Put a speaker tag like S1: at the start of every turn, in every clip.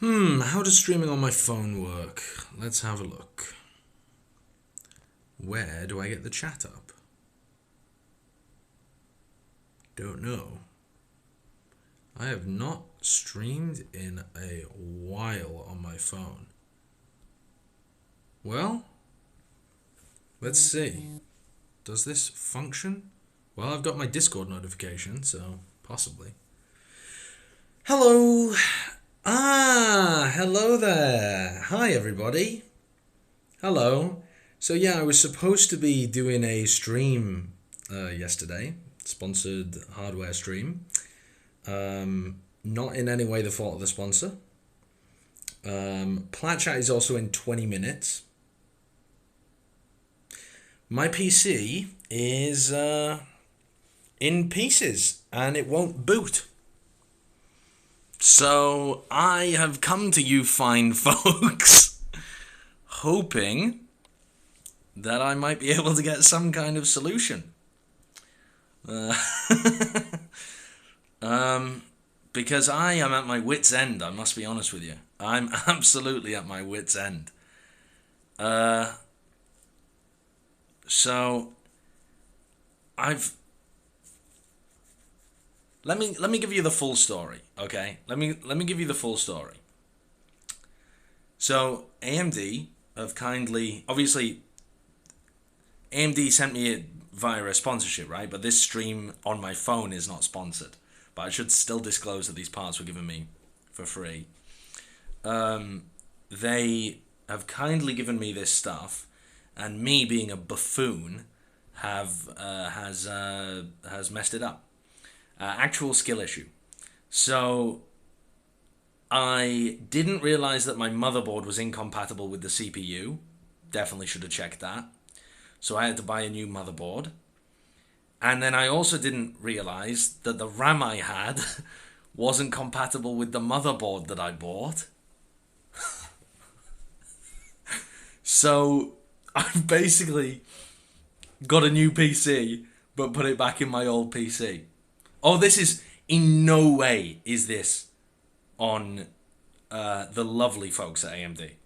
S1: How does streaming on my phone work? Let's have a look. Where do I get the chat up? Don't know. I have not streamed in a while on my phone. Well, let's see. Does this function? Well, I've got my Discord notification, so possibly. Hello! Hello there! Hi, everybody! Hello. So yeah, I was supposed to be doing a stream yesterday, sponsored hardware stream. Not in any way the fault of the sponsor. Platchat is also in 20 minutes. My PC is in pieces and it won't boot. So I have come to you fine folks, hoping that I might be able to get some kind of solution. Because I am at my wit's end, I must be honest with you. I'm absolutely at my wit's end. So I've let me give you the full story, okay? Let me give you the full story. So AMD have kindly, obviously AMD sent me it via a sponsorship, right? But this stream on my phone is not sponsored. But I should still disclose that these parts were given me for free. They have kindly given me this stuff, and me being a buffoon has messed it up. Actual skill issue. So I didn't realize that my motherboard was incompatible with the CPU. Definitely should have checked that. So I had to buy a new motherboard. And then I also didn't realize that the RAM I had wasn't compatible with the motherboard that I bought. So I've basically got a new PC, but put it back in my old PC. Oh, this is, in no way is this on the lovely folks at AMD.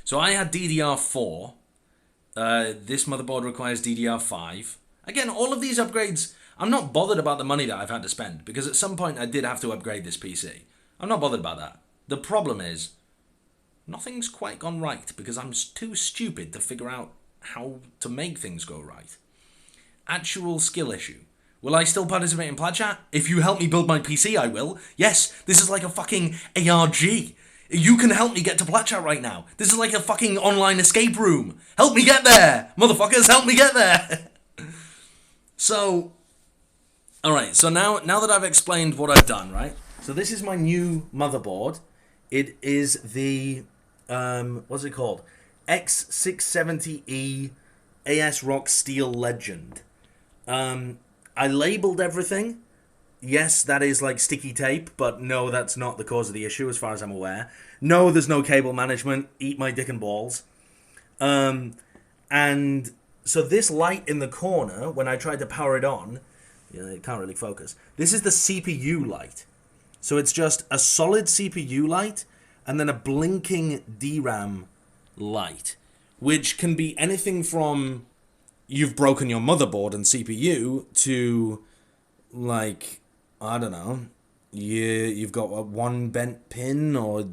S1: So I had DDR4. This motherboard requires DDR5. Again, all of these upgrades, I'm not bothered about the money that I've had to spend, because at some point I did have to upgrade this PC. I'm not bothered about that. The problem is, nothing's quite gone right, because I'm too stupid to figure out how to make things go right. Actual skill issue. Will I still participate in Platchat? If you help me build my PC, I will. Yes, this is like a fucking ARG. You can help me get to Platchat right now. This is like a fucking online escape room. Help me get there! Motherfuckers, help me get there! So, alright, so now that I've explained what I've done, right? So this is my new motherboard. It is the, what's it called? X670E ASRock Steel Legend. I labeled everything. Yes, that is like sticky tape, but no, that's not the cause of the issue as far as I'm aware. No, there's no cable management. Eat my dick and balls. And so this light in the corner, when I tried to power it on, it can't really focus. This is the CPU light. So it's just a solid CPU light and then a blinking DRAM light, which can be anything from you've broken your motherboard and CPU to, like, I don't know, you've got one bent pin, or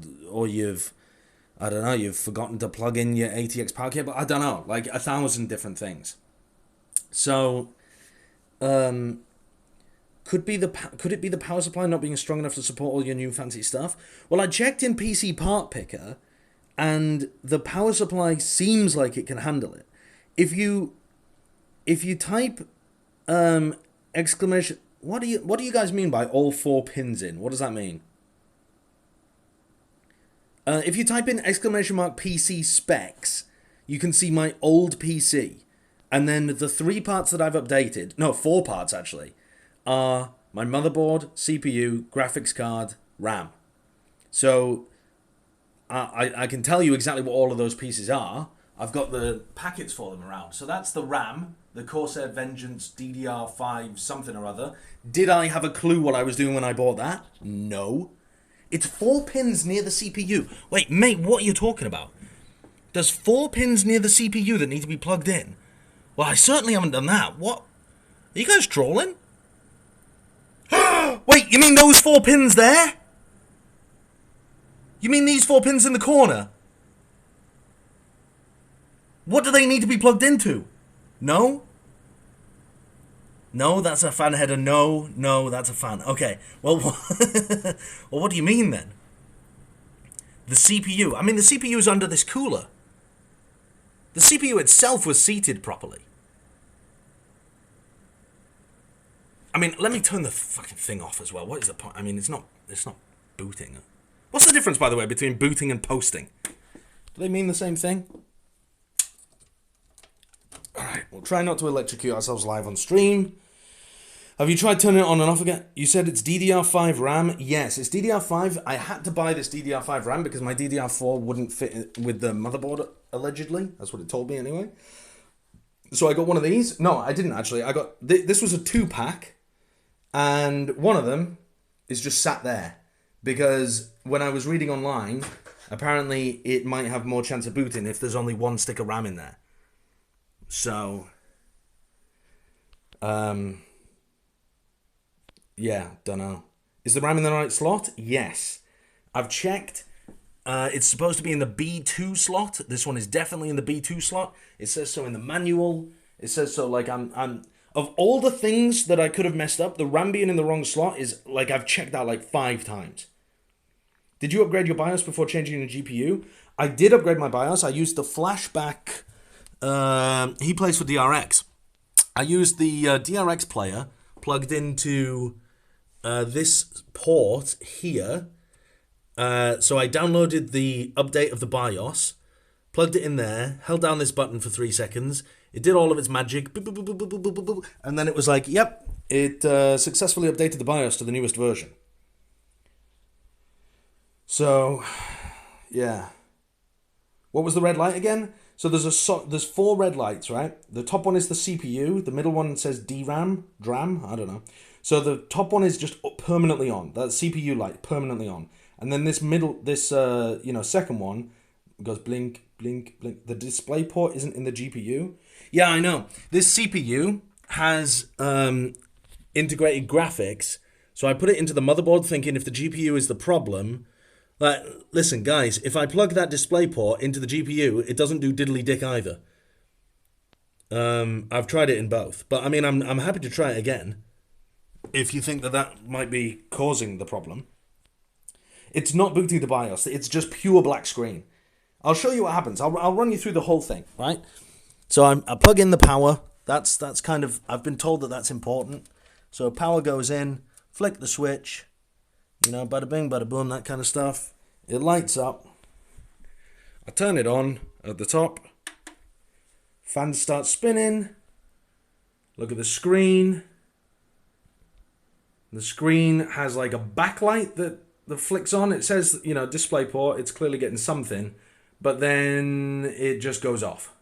S1: you've, I don't know, you've forgotten to plug in your ATX power cable. I don't know, like 1,000 different things. So, could it be the power supply not being strong enough to support all your new fancy stuff? Well, I checked in PC Part Picker, and the power supply seems like it can handle it. If you type exclamation, what do you guys mean by all 4 pins in? What does that mean? If you type in exclamation mark PC specs, you can see my old PC, and then the 3 parts that I've updated, no, 4 parts actually, are my motherboard, CPU, graphics card, RAM. So I can tell you exactly what all of those pieces are. I've got the packets for them around. So that's the RAM, the Corsair Vengeance DDR5 something or other. Did I have a clue what I was doing when I bought that? No. It's 4 pins near the CPU. Wait, mate, what are you talking about? There's 4 pins near the CPU that need to be plugged in. Well, I certainly haven't done that. What? Are you guys trolling? Wait, you mean those 4 pins there? You mean these 4 pins in the corner? What do they need to be plugged into? No? No, that's a fan header. No, that's a fan. Okay, well, well, what do you mean then? The CPU. I mean, the CPU is under this cooler. The CPU itself was seated properly. I mean, let me turn the fucking thing off as well. What is the point? I mean, it's not booting. What's the difference, by the way, between booting and posting? Do they mean the same thing? Alright, we'll try not to electrocute ourselves live on stream. Have you tried turning it on and off again? You said it's DDR5 RAM. Yes, it's DDR5. I had to buy this DDR5 RAM because my DDR4 wouldn't fit with the motherboard, allegedly. That's what it told me anyway. So I got one of these. No, I didn't actually. I got this was a 2-pack, and one of them is just sat there because when I was reading online, apparently it might have more chance of booting if there's only 1 stick of RAM in there. So, yeah, don't know. Is the RAM in the right slot? Yes. I've checked. It's supposed to be in the B2 slot. This one is definitely in the B2 slot. It says so in the manual. It says so, like, I'm of all the things that I could have messed up, the RAM being in the wrong slot is, like, I've checked out, like, 5 times. Did you upgrade your BIOS before changing your GPU? I did upgrade my BIOS. I used the flashback. He plays for DRX. I used the DRX player plugged into this port here. So I downloaded the update of the BIOS, plugged it in there, held down this button for 3 seconds. It did all of its magic, boop, boop, boop, boop, boop, boop, boop, and then it was like, yep, it successfully updated the BIOS to the newest version. So, yeah. What was the red light again? So there's 4 red lights, right? The top one is the CPU. The middle one says DRAM, I don't know. So the top one is just permanently on. That CPU light permanently on. And then this second one goes blink, blink, blink. The display port isn't in the GPU. Yeah, I know. This CPU has integrated graphics. So I put it into the motherboard thinking if the GPU is the problem. Like, listen, guys, if I plug that display port into the GPU, it doesn't do diddly dick either. I've tried it in both. But, I mean, I'm happy to try it again if you think that might be causing the problem. It's not booting the BIOS. It's just pure black screen. I'll show you what happens. I'll run you through the whole thing, right? So I plug in the power. That's kind of... I've been told that that's important. So power goes in. Flick the switch. You know, bada bing, bada boom, that kind of stuff. It lights up. I turn it on at the top. Fans start spinning. Look at the screen. The screen has like a backlight that flicks on. It says, you know, display port. It's clearly getting something. But then it just goes off.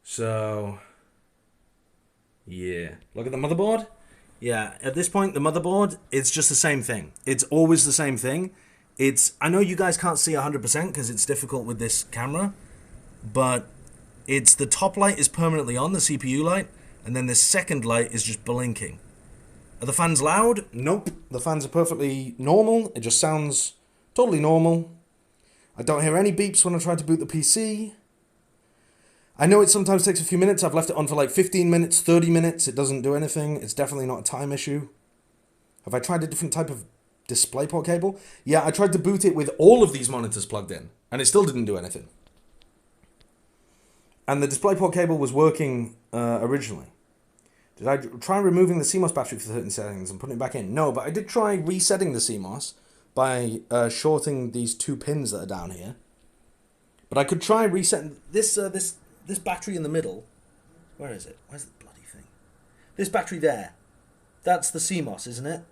S1: So, yeah. Look at the motherboard. Yeah, at this point, the motherboard, it's just the same thing. It's always the same thing. I know you guys can't see 100% because it's difficult with this camera, but it's the top light is permanently on, the CPU light, and then the second light is just blinking. Are the fans loud? Nope. The fans are perfectly normal. It just sounds totally normal. I don't hear any beeps when I try to boot the PC. I know it sometimes takes a few minutes. I've left it on for like 15 minutes, 30 minutes. It doesn't do anything. It's definitely not a time issue. Have I tried a different type of DisplayPort cable? Yeah, I tried to boot it with all of these monitors plugged in, and it still didn't do anything. And the DisplayPort cable was working originally. Did I try removing the CMOS battery for 30 seconds and putting it back in? No, but I did try resetting the CMOS by shorting these 2 pins that are down here. But I could try resetting this battery in the middle. Where is it? Where's the bloody thing? This battery there. That's the CMOS, isn't it?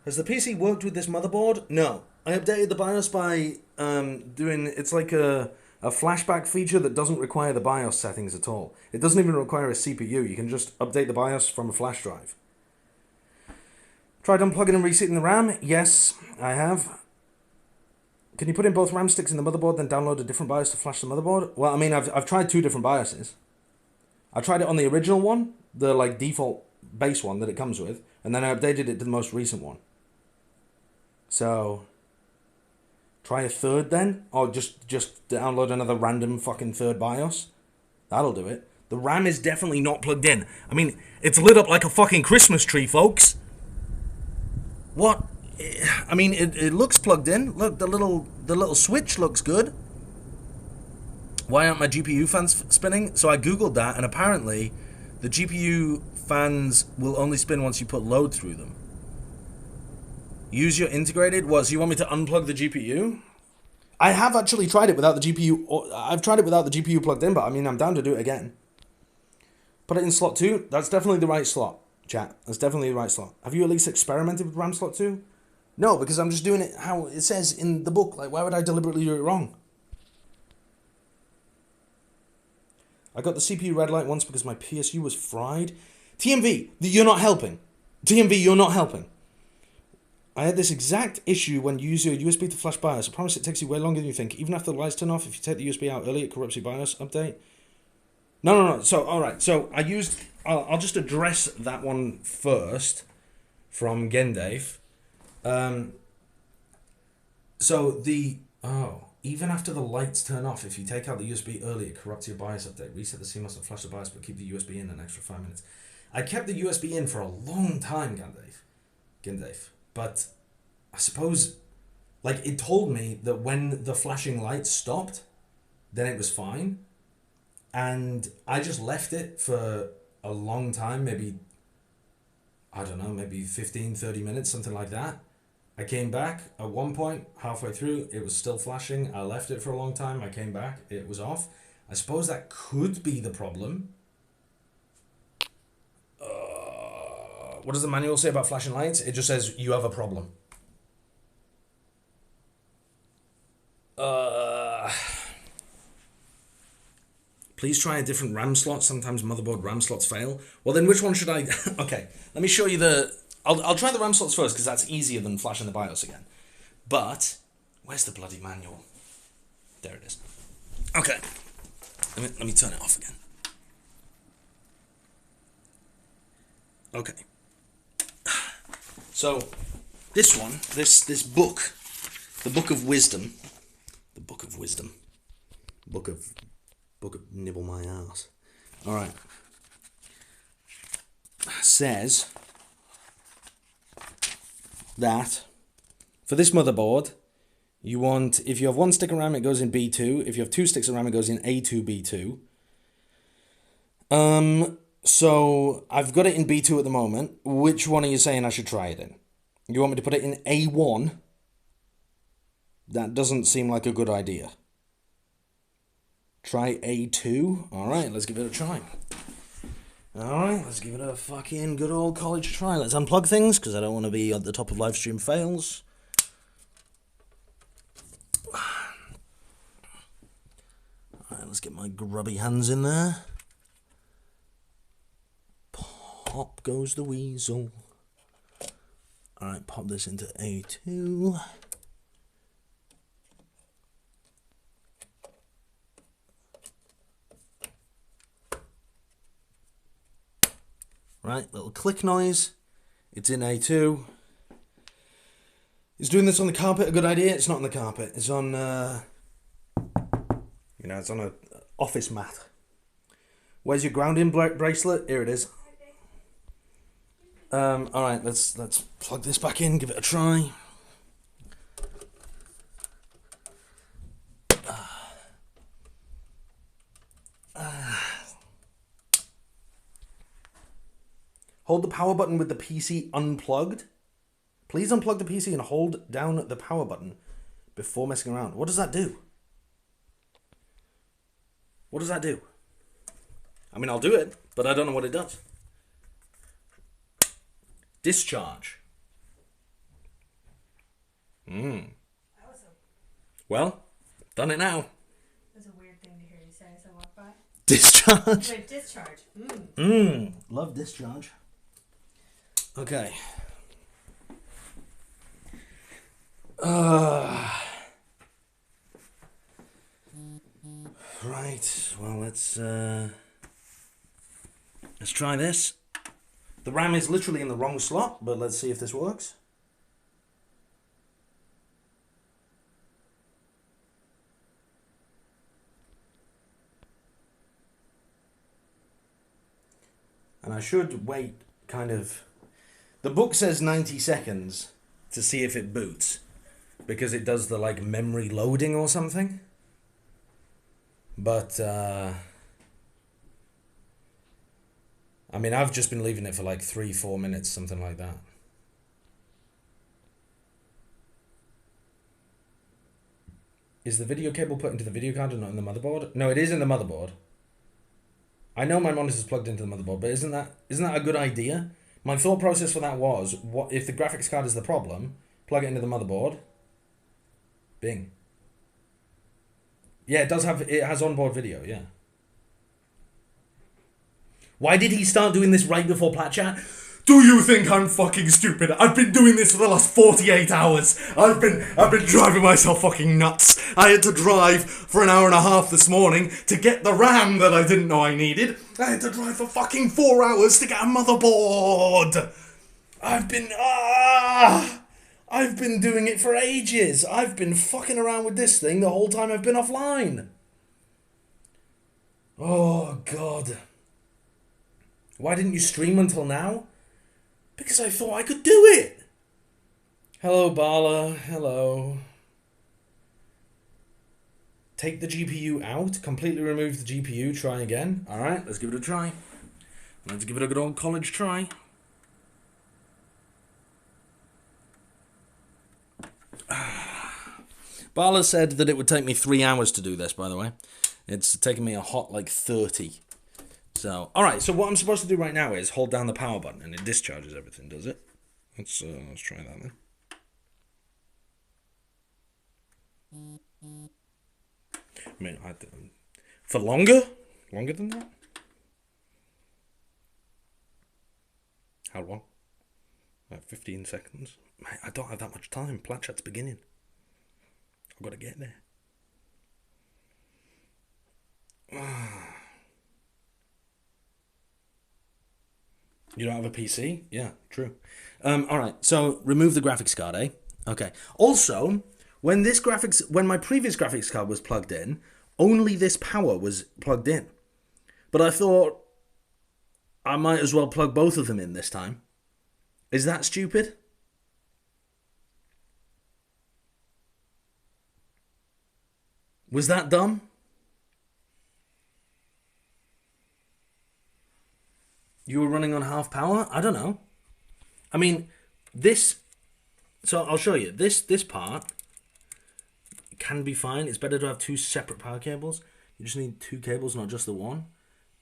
S1: Has the PC worked with this motherboard? No. I updated the BIOS by doing... It's like a flashback feature that doesn't require the BIOS settings at all. It doesn't even require a CPU. You can just update the BIOS from a flash drive.
S2: Tried unplugging and resetting the RAM? Yes, I have. Can you put in both RAM sticks in the motherboard, then download a different BIOS to flash the motherboard? Well, I mean, I've tried 2 different BIOSes. I tried it on the original one, the like default base one that it comes with, and then I updated it to the most recent one. So, try a third then, or just download another random fucking third BIOS. That'll do it. The RAM is definitely not plugged in. I mean, it's lit up like a fucking Christmas tree, folks. What? I mean, it looks plugged in. Look, the little switch looks good. Why aren't my GPU fans spinning? So I googled that, and apparently, the GPU fans will only spin once you put load through them. Use your integrated. What? So you want me to unplug the GPU? I have actually tried it without the GPU. I've tried it without the GPU plugged in, but I mean, I'm down to do it again. Put it in slot 2. That's definitely the right slot, chat. That's definitely the right slot. Have you at least experimented with RAM slot 2? No, because I'm just doing it how it says in the book. Like, why would I deliberately do it wrong? I got the CPU red light once because my PSU was fried. TMV, you're not helping. TMV, you're not helping. I had this exact issue when you use your USB to flash BIOS. I promise it takes you way longer than you think. Even after the lights turn off, if you take the USB out early, it corrupts your BIOS update. No. So, alright. So, I'll just address that one first from Gendave. Even after the lights turn off, if you take out the USB early, it corrupts your BIOS update. Reset the CMOS and flash the BIOS, but keep the USB in an extra 5 minutes. I kept the USB in for a long time, Gendave. But I suppose, like, it told me that when the flashing lights stopped, then it was fine. And I just left it for a long time, maybe 15, 30 minutes, something like that. I came back at one point, halfway through, it was still flashing. I left it for a long time. I came back, it was off. I suppose that could be the problem. What does the manual say about flashing lights? It just says you have a problem. Please try a different RAM slot. Sometimes motherboard RAM slots fail. Well, then which one should I... Okay, let me show you the... I'll try the RAM slots first because that's easier than flashing the BIOS again. But, where's the bloody manual? There it is. Okay, let me turn it off again. Okay. So, this one, this book, the Book of Wisdom, Book of nibble my ass. All right. Says that for this motherboard, you want, if you have 1 stick of RAM, it goes in B2. If you have 2 sticks of RAM, it goes in A2B2. So I've got it in B2 at the moment. Which one are you saying I should try it in? You want me to put it in A1? That doesn't seem like a good idea. Try A2. Alright, let's give it a try. Alright, let's give it a fucking good old college try. Let's unplug things, because I don't want to be at the top of livestream fails. Alright, let's get my grubby hands in there. Pop goes the weasel. Alright, pop this into A2. Right, little click noise. It's in A2. Is doing this on the carpet a good idea? It's not on the carpet. It's on, it's on a office mat. Where's your grounding bracelet? Here it is. All right, let's plug this back in. Give it a try. Hold the power button with the PC unplugged. Please unplug the PC and hold down the power button before messing around. What does that do? What does that do? I mean, I'll do it, but I don't know what it does. Discharge. Well, done it now.
S3: That's a weird thing to hear you say as I walk by.
S2: Discharge.
S3: Wait, discharge.
S2: Love discharge. Okay. Right, well, let's try this. The RAM is literally in the wrong slot, but let's see if this works. And I should wait kind of... The book says 90 seconds to see if it boots, because it does the, like, memory loading or something. But, I mean, I've just been leaving it for like 3-4 minutes, something like that. Is the video cable put into the video card and not in the motherboard? No, it is in the motherboard. I know my monitor's plugged into the motherboard, but isn't that a good idea? My thought process for that was, what if the graphics card is the problem, plug it into the motherboard. Bing. Yeah, it has onboard video, yeah. Why did he start doing this right before Plat Chat? Do you think I'm fucking stupid? I've been doing this for the last 48 hours. I've been driving myself fucking nuts. I had to drive for an hour and a half this morning to get the RAM that I didn't know I needed. I had to drive for fucking 4 hours to get a motherboard. I've been doing it for ages. I've been fucking around with this thing the whole time I've been offline. Oh, God. Why didn't you stream until now? Because I thought I could do it. Hello, Bala. Hello. Take the GPU out. Completely remove the GPU. Try again. All right, let's give it a try. Let's give it a good old college try. Bala said that it would take me 3 hours to do this, by the way. It's taken me a hot, like, 30. So, alright, so what I'm supposed to do right now is hold down the power button and it discharges everything, does it? Let's try that then. I mean, for longer? Longer than that? How long? 15 seconds. Mate, I don't have that much time. Plat Chat's beginning. I've got to get there. You don't have a PC? Yeah, true. Alright, so remove the graphics card, eh? Okay. Also, when my previous graphics card was plugged in, only this power was plugged in. But I thought I might as well plug both of them in this time. Is that stupid? Was that dumb? You were running on half power? I don't know. I mean, this... So I'll show you. This part can be fine. It's better to have 2 separate power cables. You just need 2 cables, not just the one.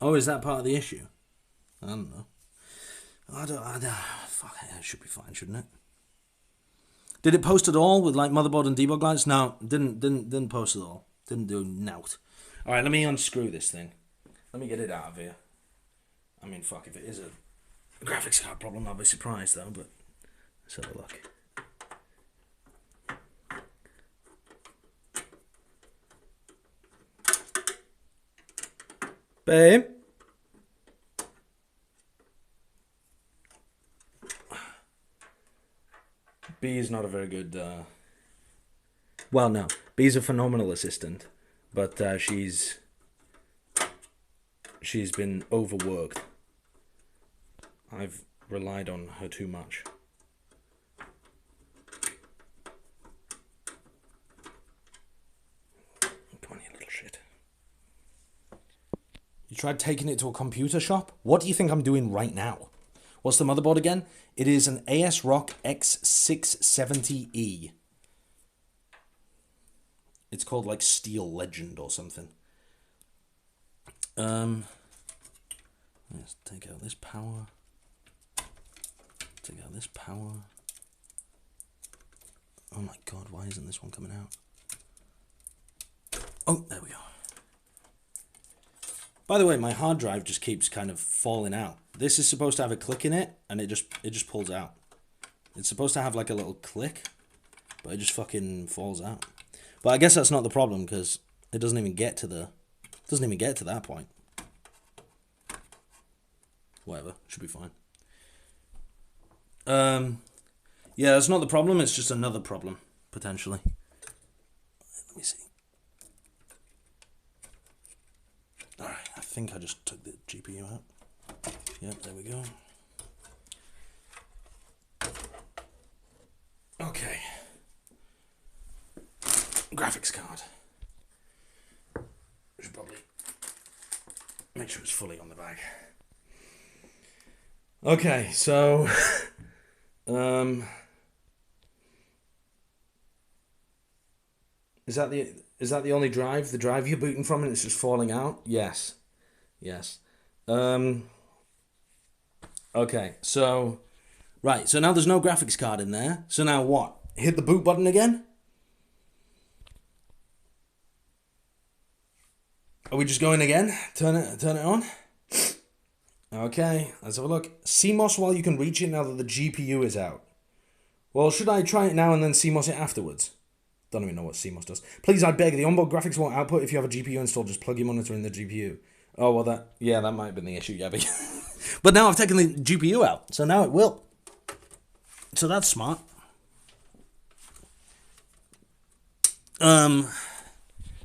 S2: Oh, is that part of the issue? I don't know. Fuck it, should be fine, shouldn't it? Did it post at all with like motherboard and debug lights? No, didn't post at all. Didn't do nout. All right, let me unscrew this thing. Let me get it out of here. I mean, fuck, if it is a graphics card problem, I'll be surprised though, but let's have a look. Babe? B is not a very good, well, no. B's a phenomenal assistant, but she's been overworked. I've relied on her too much. Come on, you little shit. You tried taking it to a computer shop? What do you think I'm doing right now? What's the motherboard again? It is an ASRock X670E. It's called like Steel Legend or something. Let's take out this power. Take out this power. Oh my god, why isn't this one coming out? Oh, there we go. By the way, my hard drive just keeps kind of falling out. This is supposed to have a click in it, and it just pulls out. It's supposed to have like a little click, but it just fucking falls out. But I guess that's not the problem because it doesn't even get to that point. Whatever, should be fine. Yeah, that's not the problem. It's just another problem potentially. Let me see. All right, I think I just took the GPU out. Yep, there we go. Okay. Graphics card. Should probably make sure it's fully on the back. Okay, so is that the only drive? The drive you're booting from and it's just falling out? Yes. Yes. Okay, so right, so now there's no graphics card in there. So now what? Hit the boot button again? Are we just going again? Turn it on? Okay, let's have a look. CMOS while you can reach it now that the GPU is out. Well, should I try it now and then CMOS it afterwards? Don't even know what CMOS does. Please, I beg, the onboard graphics won't output if you have a GPU installed. Just plug your monitor in the GPU. Oh, well, that might have been the issue, Yabby. But now I've taken the GPU out, so now it will. So that's smart.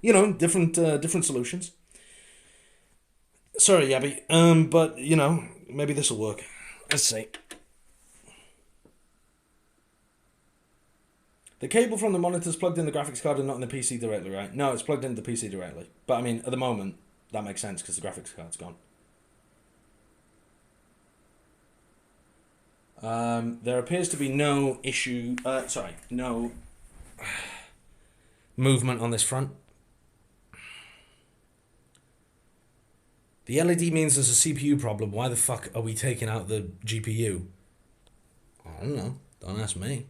S2: Different solutions. Sorry, Yabby. But, maybe this will work. Let's see. The cable from the monitor's plugged in the graphics card and not in the PC directly, right? No, it's plugged into the PC directly. But, I mean, at the moment, that makes sense because the graphics card's gone. There appears to be no issue... no movement on this front. The LED means there's a CPU problem. Why the fuck are we taking out the GPU? I don't know. Don't ask me.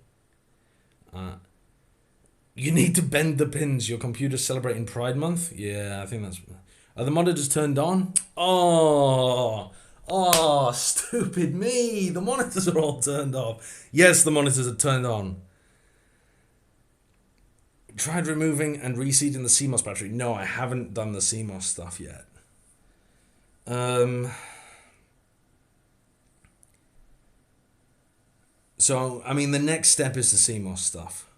S2: You need to bend the pins. Your computer's celebrating Pride Month? Yeah, I think that's... Are the monitors turned on? Oh, stupid me. The monitors are all turned off. Yes, the monitors are turned on. Tried removing and reseating the CMOS battery. No, I haven't done the CMOS stuff yet. So, I mean, the next step is the CMOS stuff.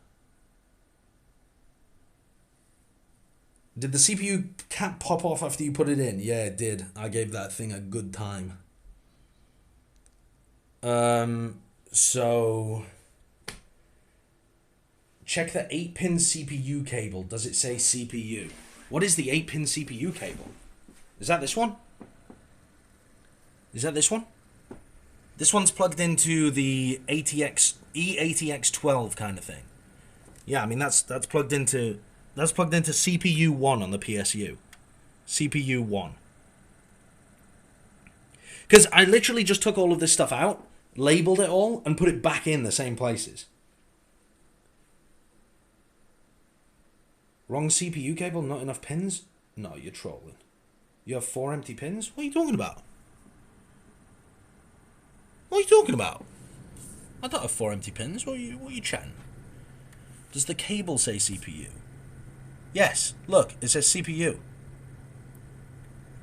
S2: Did the CPU cap pop off after you put it in? Yeah, it did. I gave that thing a good time. So... Check the 8-pin CPU cable. Does it say CPU? What is the 8-pin CPU cable? Is that this one? Is that this one? This one's plugged into the E80X12 kind of thing. Yeah, I mean that's plugged into CPU 1 on the PSU. CPU 1. Because I literally just took all of this stuff out, labeled it all, and put it back in the same places. Wrong CPU cable, not enough pins? No, you're trolling. You have 4 empty pins? What are you talking about? What are you talking about? I don't have 4 empty pins. What are you chatting? Does the cable say CPU? Yes. Look, it says CPU.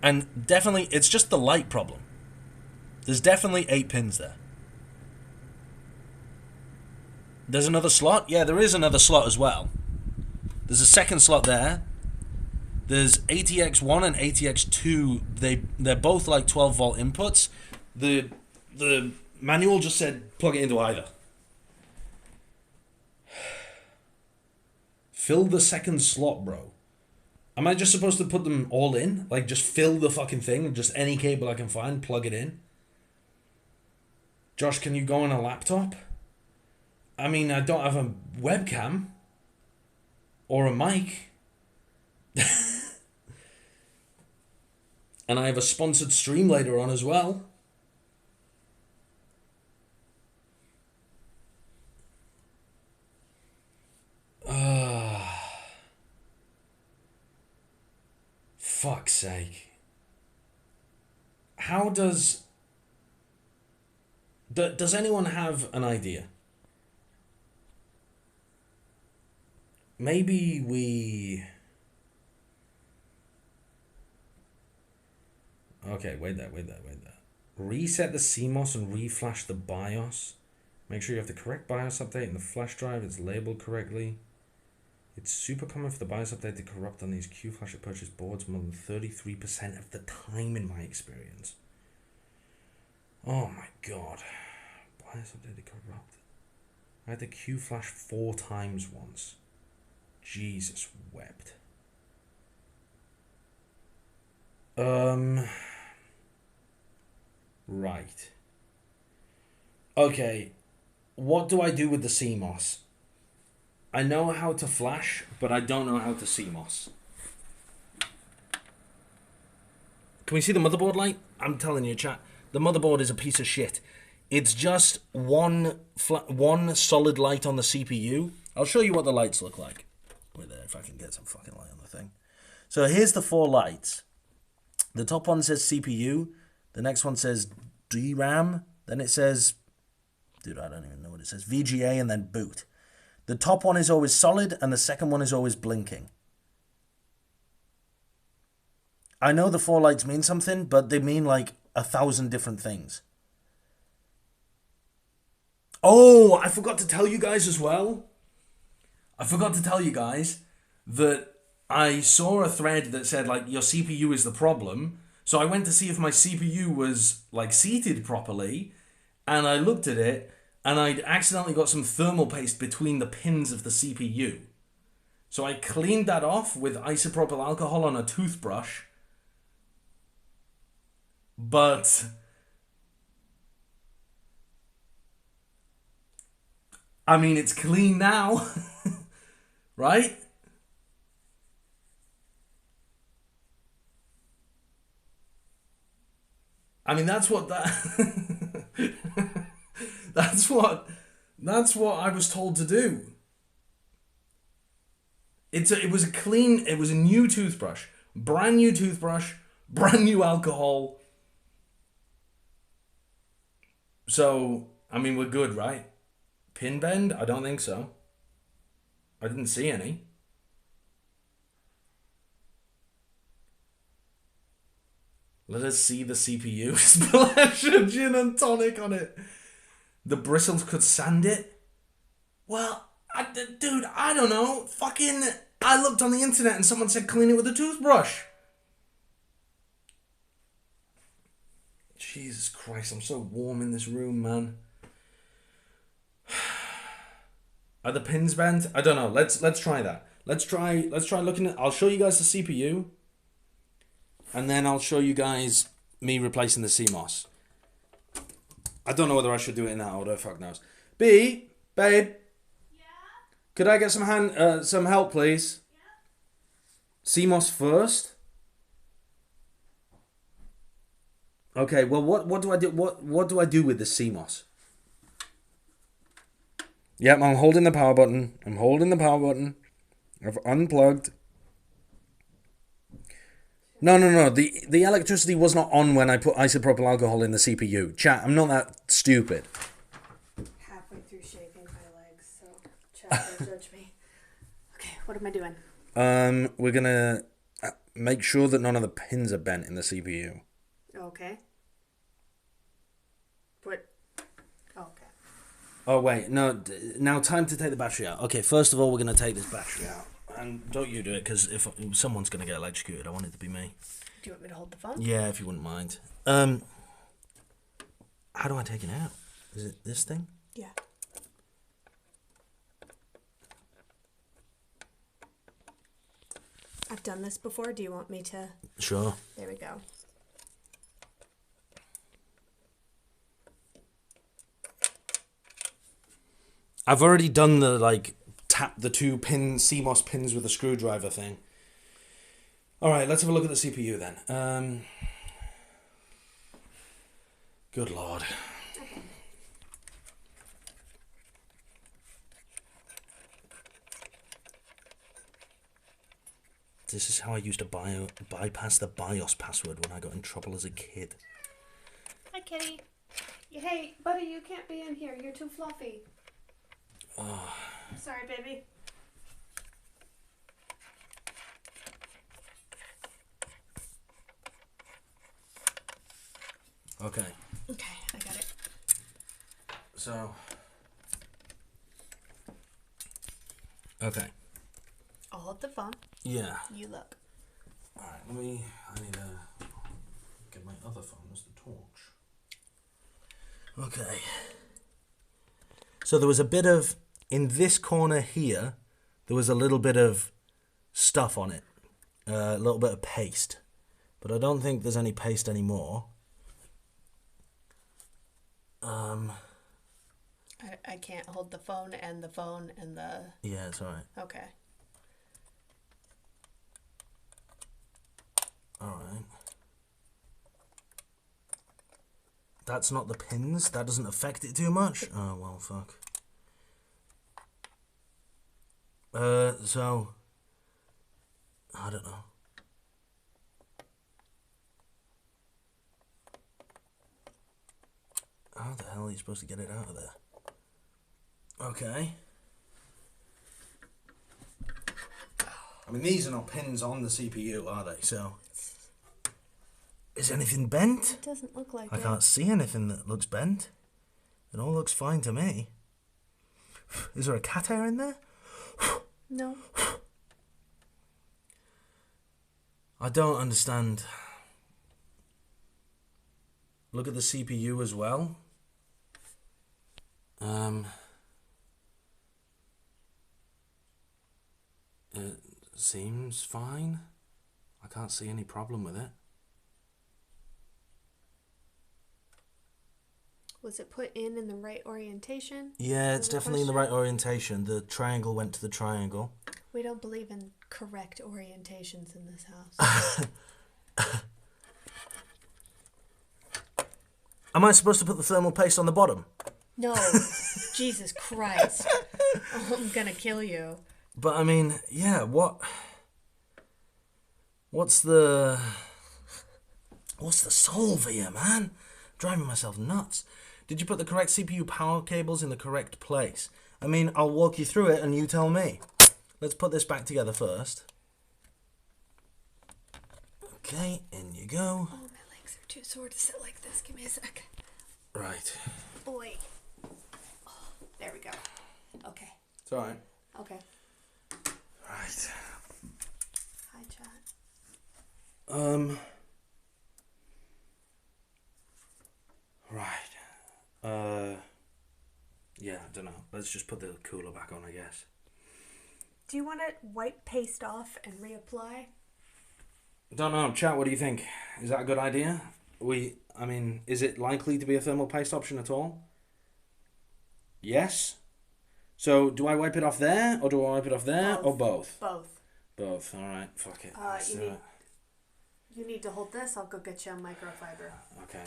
S2: And definitely, it's just the light problem. There's definitely 8 pins there. There's another slot? Yeah, there is another slot as well. There's a second slot there. There's ATX1 and ATX2. They're both like 12 volt inputs. The manual just said plug it into either. Fill the second slot, bro. Am I just supposed to put them all in? Like just fill the fucking thing? Just any cable I can find, plug it in? Josh, can you go on a laptop? I mean, I don't have a webcam. Or a mic. And I have a sponsored stream later on as well. Fuck's sake. How does anyone have an idea? maybe we... Okay, wait there. Reset the CMOS and reflash the BIOS. Make sure you have the correct BIOS update in the flash drive. It's labeled correctly. It's super common for the BIOS update to corrupt on these Q-Flash purchase boards more than 33% of the time in my experience. Oh my god. BIOS update to corrupt. I had the Q-Flash 4 times once. Jesus wept. Right. Okay. What do I do with the CMOS? I know how to flash, but I don't know how to CMOS. Can we see the motherboard light? I'm telling you, chat, the motherboard is a piece of shit. It's just one solid light on the CPU. I'll show you what the lights look like. Wait there, if I can get some fucking light on the thing. So here's the 4 lights. The top one says CPU. The next one says DRAM. Then it says... Dude, I don't even know what it says. VGA and then boot. The top one is always solid and the second one is always blinking. I know the 4 lights mean something, but they mean like 1,000 different things. Oh, I forgot to tell you guys as well. I forgot to tell you guys that I saw a thread that said like your CPU is the problem. So I went to see if my CPU was like seated properly, and I looked at it and I'd accidentally got some thermal paste between the pins of the CPU. So I cleaned that off with isopropyl alcohol on a toothbrush. But I mean, it's clean now. Right? I mean, that's what that that's what I was told to do. It was a new toothbrush, brand new alcohol. So, I mean, we're good, right? Pin bend? I don't think so. I didn't see any. Let us see the CPU. Splash a gin and tonic on it. The bristles could sand it. Well, dude, I don't know. Fucking, I looked on the internet and someone said clean it with a toothbrush. Jesus Christ, I'm so warm in this room, man. Are the pins bent? I don't know. Let's try that. Let's try looking at... I'll show you guys the CPU. And then I'll show you guys me replacing the CMOS. I don't know whether I should do it in that order. Fuck knows. Babe. Yeah? Could I get some help, please? Yeah. CMOS first? Okay, well, what do I do? What do I do with the CMOS? Yep, I'm holding the power button. I've unplugged. No. The electricity was not on when I put isopropyl alcohol in the CPU. Chat, I'm not that stupid.
S3: Halfway through shaving my legs, so chat, don't judge me. Okay, what am I doing?
S2: We're gonna make sure that none of the pins are bent in the CPU.
S3: Okay. What? Oh, okay.
S2: Oh, wait, no, now time to take the battery out. Okay, first of all, we're going to take this battery out. And don't you do it, because if someone's going to get electrocuted, I want it to be me.
S3: Do you want me to hold the phone?
S2: Yeah, if you wouldn't mind. How do I take it out? Is it this thing?
S3: Yeah. I've done this before. Do you want me to?
S2: Sure.
S3: There we go.
S2: I've already done the, like, tap the 2 pin CMOS pins with a screwdriver thing. Alright, let's have a look at the CPU then. Good lord.
S3: Okay.
S2: This is how I used to bypass the BIOS password when I got in trouble as a kid.
S3: Hi, kitty. Hey, buddy, you can't be in here. You're too fluffy.
S2: Oh.
S3: Sorry, baby.
S2: Okay.
S3: Okay, I got it.
S2: So. Okay.
S3: I'll hold the phone.
S2: Yeah.
S3: You look.
S2: Alright, I need to get my other phone as the torch. Okay. So there was a bit of, in this corner here, there was a little bit of stuff on it. A little bit of paste. But I don't think there's any paste anymore.
S3: I can't hold the phone and the...
S2: Yeah, it's alright.
S3: Okay.
S2: Alright. That's not the pins. That doesn't affect it too much. Oh, well, fuck. So... I don't know. How the hell are you supposed to get it out of there? Okay. I mean, these are not pins on the CPU, are they? So... Is anything bent?
S3: It doesn't look like
S2: I can't see anything that looks bent. It all looks fine to me. Is there a cat hair in there?
S3: No.
S2: I don't understand. Look at the CPU as well. It seems fine. I can't see any problem with it.
S3: Was it put in the right orientation?
S2: Yeah, it's definitely in the right orientation. The triangle went to the triangle.
S3: We don't believe in correct orientations in this house.
S2: Am I supposed to put the thermal paste on the bottom?
S3: No. Jesus Christ. Oh, I'm gonna kill you.
S2: But I mean, yeah, what's the solve here, man? Driving myself nuts. Did you put the correct CPU power cables in the correct place? I mean, I'll walk you through it and you tell me. Let's put this back together first. Okay, in you go.
S3: Oh, my legs are too sore to sit like this. Give me a sec.
S2: Right.
S3: Boy. Oh, there we go. Okay.
S2: It's alright.
S3: Okay.
S2: Right.
S3: Hi, chat.
S2: Right. Yeah, I don't know. Let's just put the cooler back on, I guess.
S3: Do you want to wipe paste off and reapply?
S2: Don't know. Chat, what do you think? Is that a good idea? I mean, is it likely to be a thermal paste option at all? Yes? So, do I wipe it off there, or do I wipe it off there, or both?
S3: Both.
S2: Both. Alright, fuck it.
S3: You need to hold this. I'll go get you a microfiber.
S2: Okay.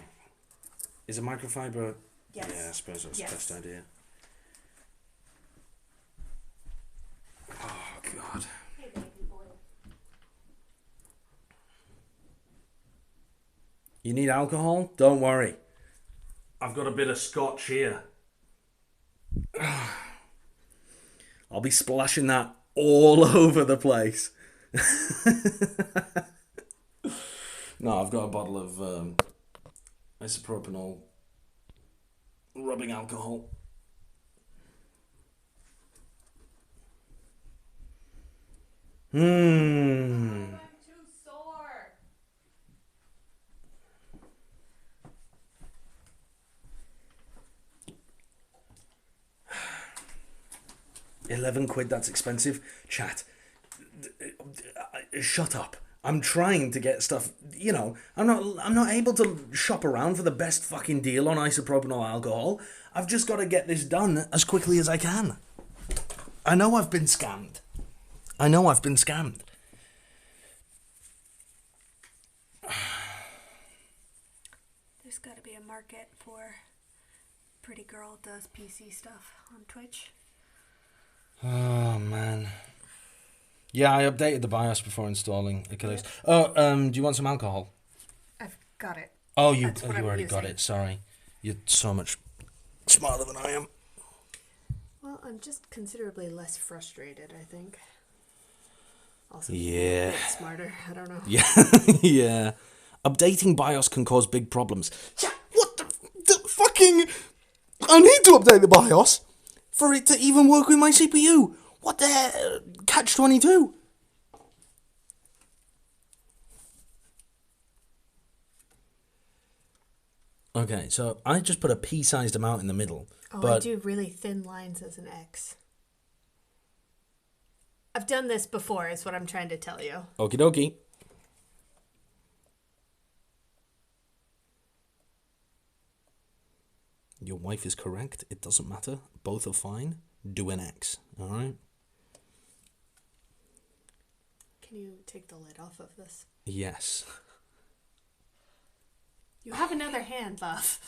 S2: Is a microfiber...
S3: Yes.
S2: Yeah, I suppose that's the best idea. Oh, God.
S3: Hey, baby boy.
S2: You need alcohol? Don't worry. I've got a bit of scotch here. I'll be splashing that all over the place. No, I've got a bottle of isopropanol rubbing alcohol.
S3: I'm too sore.
S2: 11 quid, that's expensive. Chat. Shut up. I'm trying to get stuff, you know, I'm not able to shop around for the best fucking deal on isopropanol alcohol. I've just got to get this done as quickly as I can. I know I've been scammed.
S3: There's got to be a market for pretty girl does PC stuff on Twitch.
S2: Oh, man. Yeah, I updated the BIOS before installing Achilles. Oh, do you want some alcohol?
S3: I've got it.
S2: Oh, you
S3: I'm
S2: already
S3: using.
S2: got it. Sorry. You're so much smarter than I am.
S3: Well, I'm just considerably less frustrated, I think. Also,
S2: Yeah.
S3: a bit smarter. I don't know.
S2: Yeah, yeah. Updating BIOS can cause big problems. I need to update the BIOS for it to even work with my CPU. What the hell? Catch-22. Okay, so I just put a pea-sized amount in the middle.
S3: Oh,
S2: but
S3: I do really thin lines as an X. I've done this before, is what I'm trying to tell you.
S2: Okie dokie. Your wife is correct. It doesn't matter. Both are fine. Do an X. All right?
S3: Can you take the lid off of this?
S2: Yes.
S3: You have another hand, love.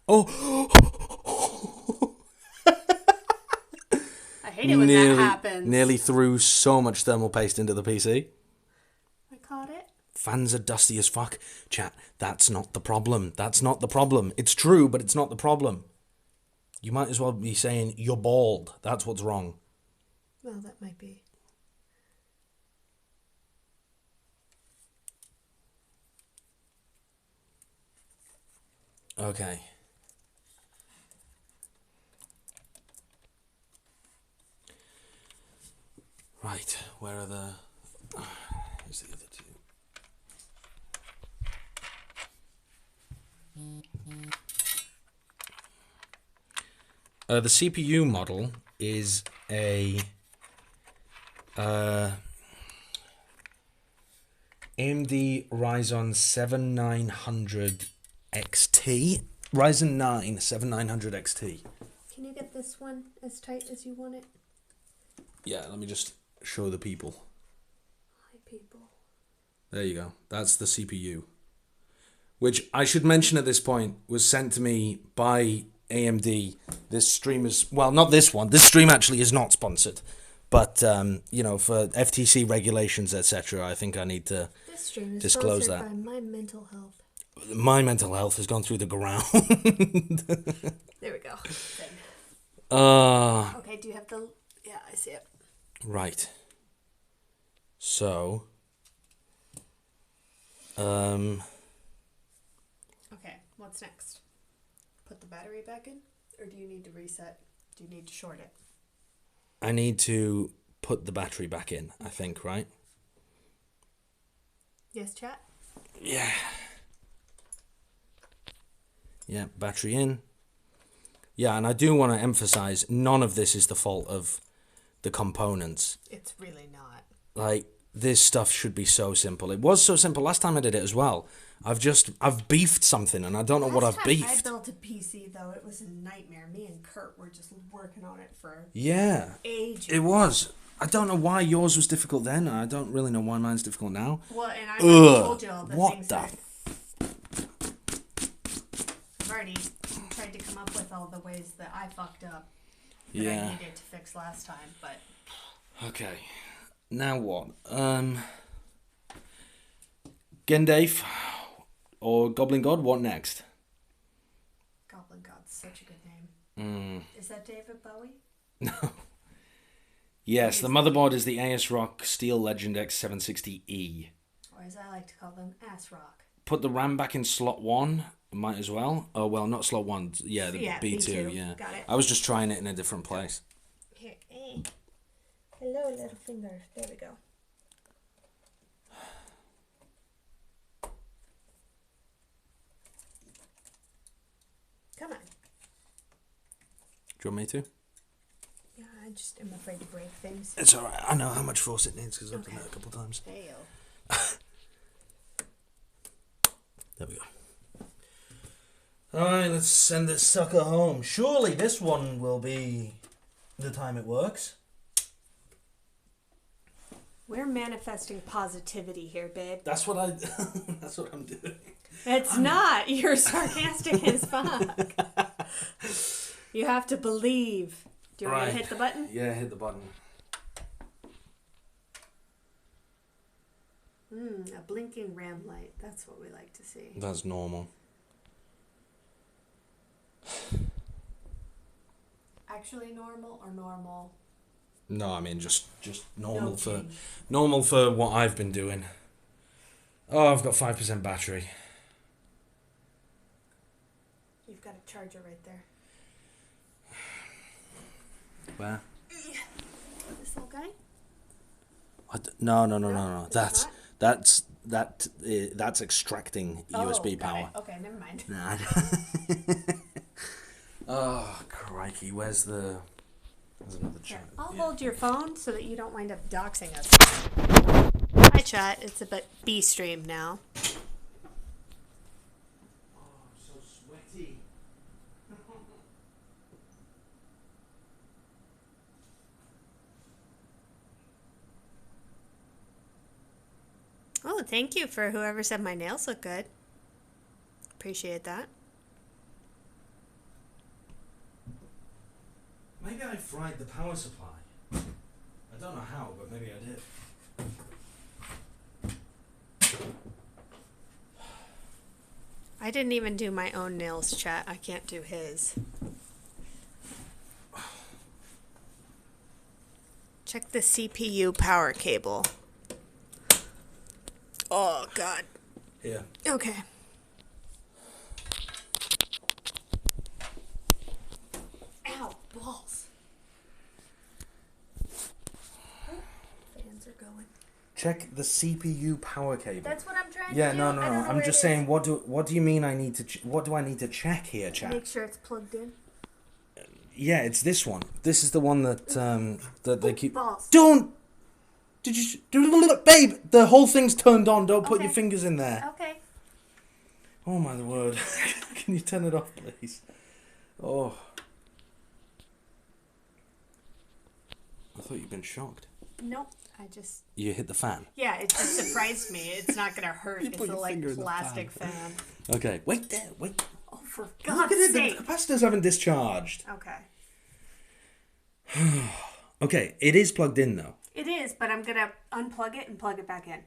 S2: Oh!
S3: I hate it when that happens.
S2: Nearly threw so much thermal paste into the PC.
S3: I caught it.
S2: Fans are dusty as fuck. Chat, that's not the problem. That's not the problem. It's true, but it's not the problem. You might as well be saying, you're bald. That's what's wrong.
S3: Well, that might be.
S2: Okay. Right, where are the... here's the other two. The CPU model is a AMD Ryzen 7900 XT. Ryzen 9 7900 XT.
S3: Can you get this one as tight as you want it?
S2: Yeah, let me just show the people.
S3: Hi, people.
S2: There you go. That's the CPU. Which I should mention at this point was sent to me by AMD. This stream is, well, not this one. This stream actually is not sponsored. But, you know, for FTC regulations, etc., I think I need to
S3: This stream is
S2: disclose
S3: sponsored
S2: that.
S3: by my mental health.
S2: My mental health has gone through the ground.
S3: There we go.
S2: uh,
S3: Okay, do you have the... Yeah, I see it.
S2: Right. So,
S3: Okay, what's next? Put the battery back in? Or do you need to reset? Do you need to short it?
S2: I need to put the battery back in, I think, right?
S3: Yes, chat?
S2: Yeah. Yeah, battery in. Yeah, and I do want to emphasize, none of this is the fault of the components.
S3: It's really not.
S2: Like, this stuff should be so simple. It was so simple last time I did it as well. I've beefed something and I don't know what I've beefed.
S3: I built a PC though, it was a nightmare. Me and Kurt were just working on it for ages.
S2: It was. I don't know why yours was difficult then. I don't really know why mine's difficult now.
S3: Well, and I already told you all the things
S2: the?
S3: I've already tried to come up with all the ways that I fucked up that
S2: Yeah.
S3: I needed to fix last time, but...
S2: Okay. Now what? Gendave or Goblin God, what next?
S3: Goblin God's such a good name. Is that David Bowie?
S2: No. Yes, the motherboard is the ASRock Steel Legend X760E.
S3: Or as I like to call them, Ass Rock.
S2: Put the RAM back in slot 1, might as well. Oh, well, not slot 1, yeah, the B2, yeah.
S3: Got it.
S2: I was just trying it in a different place.
S3: Here, hello, little finger. There we go. Come on.
S2: Do you want me to?
S3: Yeah, I just am afraid to break things.
S2: It's alright, I know how much force it needs because I've done it a couple of times.
S3: Fail.
S2: There we go. Alright, let's send this sucker home. Surely this one will be the time it works.
S3: We're manifesting positivity here, babe.
S2: That's what that's what I'm doing.
S3: It's not. You're sarcastic as fuck. You have to believe. Do you want me to hit the button?
S2: Yeah, hit the button.
S3: A blinking RAM light. That's what we like to see.
S2: That's normal.
S3: Actually normal or normal?
S2: No, I mean just normal
S3: No
S2: for
S3: change.
S2: normal for what I've been doing. Oh, I've got 5% battery.
S3: You got a charger right there.
S2: Where?
S3: This little guy?
S2: No.
S3: It's
S2: That's extracting USB
S3: got
S2: power.
S3: it. Okay, never mind.
S2: Nah. Oh, crikey. There's another chat.
S3: I'll hold your phone so that you don't wind up doxing us. Hi, chat. It's a bit B stream now.
S2: Oh, I'm so sweaty.
S3: Oh, thank you for whoever said my nails look good. Appreciate that.
S2: Maybe I fried the power supply. I don't know how, but maybe I did.
S3: I didn't even do my own nails, chat. I can't do his. Check the CPU power cable. Oh, God.
S2: Yeah.
S3: Okay. Ow, balls. Oh, fans are going.
S2: Check the CPU power cable.
S3: That's what I'm trying
S2: Yeah,
S3: to do.
S2: no.
S3: I don't know
S2: I'm
S3: where
S2: just
S3: it
S2: saying.
S3: is.
S2: What do you mean? What do I need to check here, chat?
S3: Make sure it's plugged in.
S2: Yeah, it's this one. This is the one that that they keep.
S3: Balls.
S2: Don't. Did you, babe? The whole thing's turned on. Don't put your
S3: Okay.
S2: fingers in there.
S3: Okay.
S2: Oh my word! Can you turn it off, please? Oh. I thought you'd been shocked.
S3: Nope. I just.
S2: You hit the fan.
S3: Yeah, it just surprised me. It's not gonna hurt.
S2: You
S3: It's
S2: put
S3: a
S2: your finger in the
S3: plastic fan.
S2: Okay, wait there. Wait.
S3: Oh, for
S2: Look
S3: God's
S2: at it.
S3: sake.
S2: The capacitors haven't discharged.
S3: Okay.
S2: Okay, it is plugged in though.
S3: It is, but I'm gonna unplug it and plug it back in.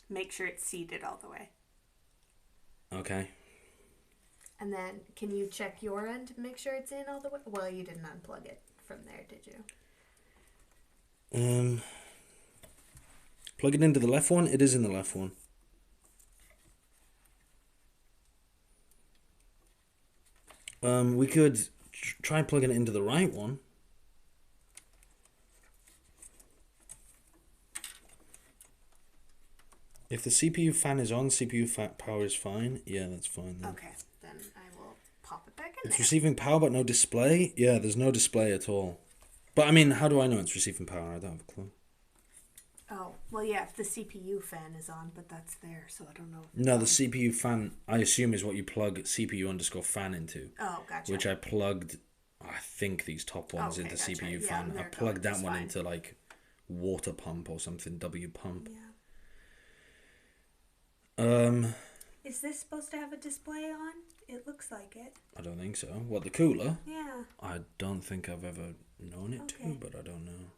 S3: Make sure it's seated all the way.
S2: Okay.
S3: And then, can you check your end to make sure it's in all the way? Well, you didn't unplug it from there, did you?
S2: Plug it into the left one. It is in the left one. We could try plugging it into the right one. If the CPU fan is on, CPU power is fine. Yeah, that's fine then.
S3: Okay, then I will pop it back in
S2: It's
S3: there.
S2: receiving power but no display? Yeah, there's no display at all. But I mean, how do I know it's receiving power? I don't have a clue.
S3: Oh, well, yeah, if the CPU fan is on, but that's there, so I don't know.
S2: No, the CPU fan, I assume, is what you plug CPU_fan into.
S3: Oh, gotcha.
S2: Which I plugged, I think these top ones
S3: Okay,
S2: into
S3: gotcha.
S2: CPU
S3: Yeah,
S2: fan. I
S3: they're
S2: plugged that
S3: just
S2: one
S3: fine.
S2: into like water pump or something, W pump.
S3: Yeah. Is this supposed to have a display on? It looks like it.
S2: I don't think so. What, the cooler?
S3: Yeah.
S2: I don't think I've ever known it
S3: Okay.
S2: to, but I don't know.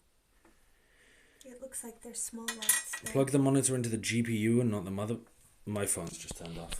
S3: It looks like there's small lights there.
S2: Plug the monitor into the GPU and not the mother. My phone's just turned off.